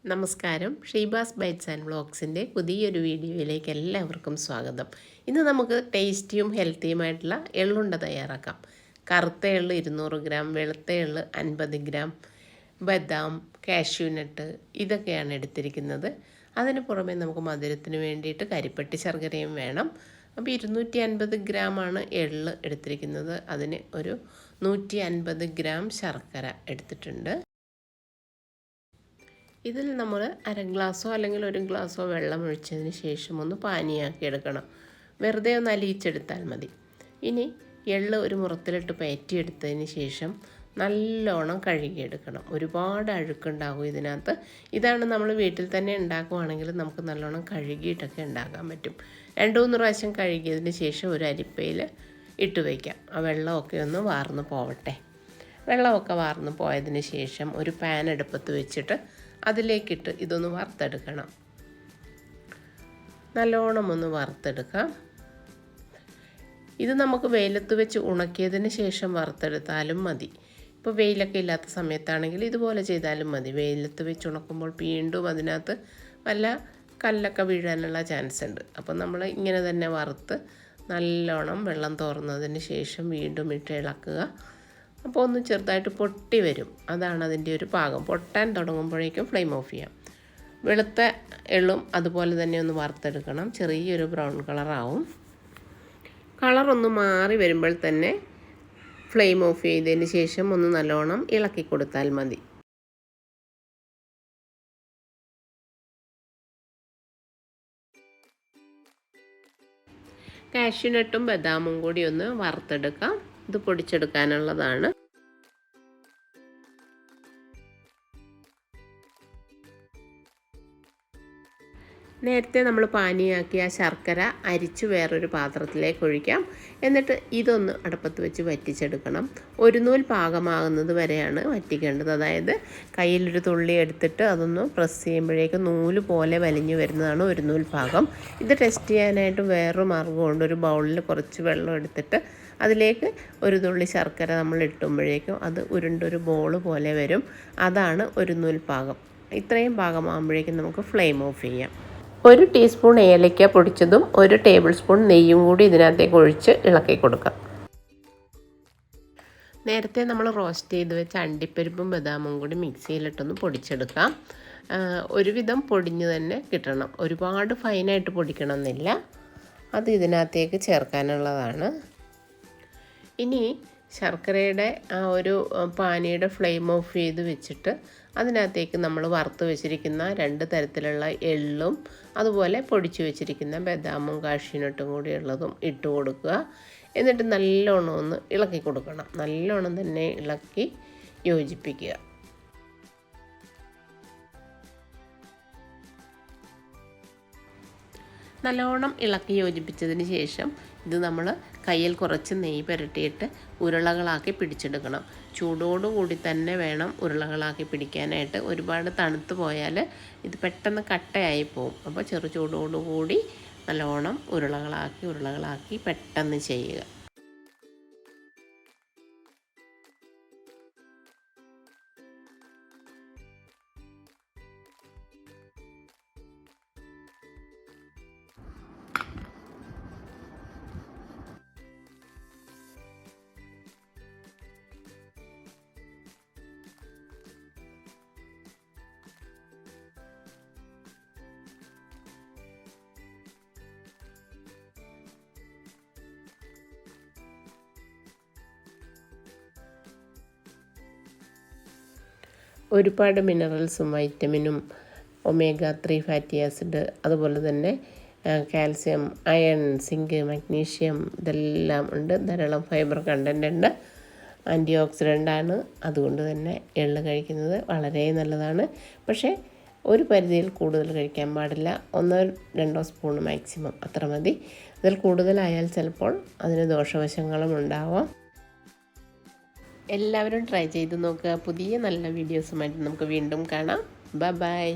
നമസ്കാരം. Sheeba's bytes and വ്ളോഗ്സിൻ്റെ പുതിയൊരു വീഡിയോയിലേക്ക് എല്ലാവർക്കും സ്വാഗതം. ഇന്ന് നമുക്ക് ടേസ്റ്റിയും ഹെൽത്തിയുമായിട്ടുള്ള എള്ളുണ്ട തയ്യാറാക്കാം. കറുത്ത എള്ള് 200 ഗ്രാം, വെളുത്ത എള്ള് 50 ഗ്രാം, ബദാം, കാഷ്യൂനട്ട് ഇതൊക്കെയാണ് എടുത്തിരിക്കുന്നത്. അതിന് പുറമെ നമുക്ക് മധുരത്തിന് വേണ്ടിയിട്ട് കരിപ്പട്ടി ശർക്കരയും വേണം. അപ്പോൾ 250 ഗ്രാമാണ് എള്ള് എടുത്തിരിക്കുന്നത്. അതിന് ഒരു 150 ഗ്രാം ശർക്കര എടുത്തിട്ടുണ്ട്. ഇതിൽ നമ്മൾ അര ഗ്ലാസ്സോ അല്ലെങ്കിൽ 1 ഗ്ലാസ്സോ വെള്ളം ഒഴിച്ചതിന് ശേഷം ഒന്ന് പാനിയാക്കി എടുക്കണം. വെറുതെ ഒന്ന് അലിയിച്ചെടുത്താൽ മതി. ഇനി എള്ള് ഒരു മുറത്തിലിട്ട് പയറ്റിയെടുത്തതിന് ശേഷം നല്ലോണം കഴുകിയെടുക്കണം. ഒരുപാട് അഴുക്കുണ്ടാകും ഇതിനകത്ത്. ഇതാണ് നമ്മൾ വീട്ടിൽ തന്നെ ഉണ്ടാക്കുവാണെങ്കിൽ നമുക്ക് നല്ലോണം കഴുകിയിട്ടൊക്കെ ഉണ്ടാക്കാൻ പറ്റും. 2-3 പ്രാവശ്യം കഴുകിയതിന് ശേഷം ഒരു അരിപ്പയിൽ ഇട്ട് വയ്ക്കാം. ആ വെള്ളമൊക്കെ ഒന്ന് വാർന്ന് പോവട്ടെ. വെള്ളമൊക്കെ വാർന്ന് പോയതിന് ശേഷം ഒരു പാൻ അടുപ്പത്ത് വെച്ചിട്ട് അതിലേക്കിട്ട് ഇതൊന്ന് വറുത്തെടുക്കണം. നല്ലോണം ഒന്ന് വറുത്തെടുക്കാം. ഇത് നമുക്ക് വെയിലത്ത് വെച്ച് ഉണക്കിയതിന് ശേഷം വറുത്തെടുത്താലും മതി. ഇപ്പോൾ വെയിലൊക്കെ ഇല്ലാത്ത സമയത്താണെങ്കിൽ ഇതുപോലെ ചെയ്താലും മതി. വെയിലത്ത് വെച്ച് ഉണക്കുമ്പോൾ വീണ്ടും അതിനകത്ത് വല്ല കല്ലൊക്കെ വീഴാനുള്ള ചാൻസ് ഉണ്ട്. അപ്പോൾ നമ്മൾ ഇങ്ങനെ തന്നെ വറുത്ത് നല്ലോണം വെള്ളം തോർന്നതിന് ശേഷം വീണ്ടും ഇട്ട് ഇളക്കുക. അപ്പോൾ ഒന്ന് ചെറുതായിട്ട് പൊട്ടി വരും. അതാണ് അതിൻ്റെ ഒരു പാകം. പൊട്ടാൻ തുടങ്ങുമ്പോഴേക്കും ഫ്ലെയിം ഓഫ് ചെയ്യാം. വെളുത്ത എള്ളും അതുപോലെ തന്നെ ഒന്ന് വറുത്തെടുക്കണം. ചെറിയൊരു ബ്രൗൺ കളറാവും. കളറൊന്ന് മാറി വരുമ്പോൾ തന്നെ ഫ്ലെയിം ഓഫ് ചെയ്തതിന് ശേഷം ഒന്ന് നല്ലോണം ഇളക്കി കൊടുത്താൽ മതി. കാഷ്യൂനട്ടും ബദാമും കൂടി ഒന്ന് വറുത്തെടുക്കാം. ഇത് പൊടിച്ചെടുക്കാനുള്ളതാണ്. നേരത്തെ നമ്മൾ പാനിയാക്കിയ ശർക്കര അരിച്ച് വേറൊരു പാത്രത്തിലേക്ക് ഒഴിക്കാം. എന്നിട്ട് ഇതൊന്ന് അടുപ്പത്ത് വെച്ച് വറ്റിച്ചെടുക്കണം. ഒരു നൂൽ പാകമാകുന്നത് വരെയാണ് വറ്റിക്കേണ്ടത്. അതായത് കയ്യിലൊരു തുള്ളി എടുത്തിട്ട് അതൊന്ന് പ്രസ് ചെയ്യുമ്പോഴേക്കും നൂല് പോലെ വലിഞ്ഞു വരുന്നതാണ് ഒരു നൂൽ പാകം. ഇത് ടെസ്റ്റ് ചെയ്യാനായിട്ട് വേറൊരു മാർഗ്ഗമുണ്ട്. ഒരു ബൗളിൽ കുറച്ച് വെള്ളം എടുത്തിട്ട് അതിലേക്ക് ഒരു തുള്ളി ശർക്കര നമ്മൾ ഇട്ടുമ്പോഴേക്കും അത് ഉരുണ്ടൊരു ബോൾ പോലെ വരും. അതാണ് ഒരു നൂൽ പാകം. ഇത്രയും പാകമാകുമ്പോഴേക്കും നമുക്ക് ഫ്ലെയിം ഓഫ് ചെയ്യാം. 1 ടീസ്പൂൺ ഏലക്ക പൊടിച്ചതും 1 ടേബിൾ സ്പൂൺ നെയ്യും കൂടി ഇതിനകത്തേക്ക് ഒഴിച്ച് ഇളക്കി കൊടുക്കാം. നേരത്തെ നമ്മൾ റോസ്റ്റ് ചെയ്ത് വെച്ച അണ്ടിപ്പരിപ്പും ബദാമും കൂടി മിക്സിയിലിട്ടൊന്ന് പൊടിച്ചെടുക്കാം. ഒരുവിധം പൊടിഞ്ഞ് തന്നെ കിട്ടണം. ഒരുപാട് ഫൈനായിട്ട് പൊടിക്കണം എന്നില്ല. അത് ഇതിനകത്തേക്ക് ചേർക്കാനുള്ളതാണ്. ഇനി ശർക്കരയുടെ ആ ഒരു പാനിയുടെ ഫ്ലെയിം ഓഫ് ചെയ്ത് വെച്ചിട്ട് അതിനകത്തേക്ക് നമ്മൾ വറുത്ത് വെച്ചിരിക്കുന്ന 2 തരത്തിലുള്ള എള്ളും അതുപോലെ പൊടിച്ചു വെച്ചിരിക്കുന്ന ബദാമും കാഷ്യൂനട്ടും കൂടി ഉള്ളതും ഇട്ട് കൊടുക്കുക. എന്നിട്ട് നല്ലോണം ഒന്ന് ഇളക്കി കൊടുക്കണം. നല്ലോണം തന്നെ ഇളക്കി യോജിപ്പിക്കുക. നല്ലോണം ഇളക്കി യോജിപ്പിച്ചതിന് ശേഷം ഇത് നമ്മൾ കയ്യിൽ കുറച്ച് നെയ്യ് പുരട്ടിയിട്ട് ഉരുളകളാക്കി പിടിച്ചെടുക്കണം. ചൂടോടുകൂടി തന്നെ വേണം ഉരുളകളാക്കി പിടിക്കാനായിട്ട്. ഒരുപാട് തണുത്ത് പോയാൽ ഇത് പെട്ടെന്ന് കട്ടയായി പോകും. അപ്പോൾ ചെറു ചൂടോടുകൂടി നല്ലോണം ഉരുളകളാക്കി പെട്ടെന്ന് ചെയ്യുക. ഒരുപാട് മിനറൽസും വൈറ്റമിനും ഒമേഗ 3 ഫാറ്റി ആസിഡ് അതുപോലെ തന്നെ കാൽസ്യം, അയൺ, സിങ്ക്, മഗ്നീഷ്യം ഇതെല്ലാം ഉണ്ട്. ധാരാളം ഫൈബർ കണ്ടൻ്റ് ഉണ്ട്. ആൻറ്റി ഓക്സിഡൻ്റാണ്. അതുകൊണ്ട് തന്നെ എള്ള് കഴിക്കുന്നത് വളരെ നല്ലതാണ്. പക്ഷേ ഒരു പരിധിയിൽ കൂടുതൽ കഴിക്കാൻ പാടില്ല. 1-2 സ്പൂൺ മാക്സിമം അത്ര മതി. അതിൽ കൂടുതലായാൽ ചിലപ്പോൾ അതിന് ദോഷവശങ്ങളും ഉണ്ടാവാം. എല്ലാവരും ട്രൈ ചെയ്ത് നോക്കുക. പുതിയ നല്ല വീഡിയോസുമായിട്ട് നമുക്ക് വീണ്ടും കാണാം. ബൈ.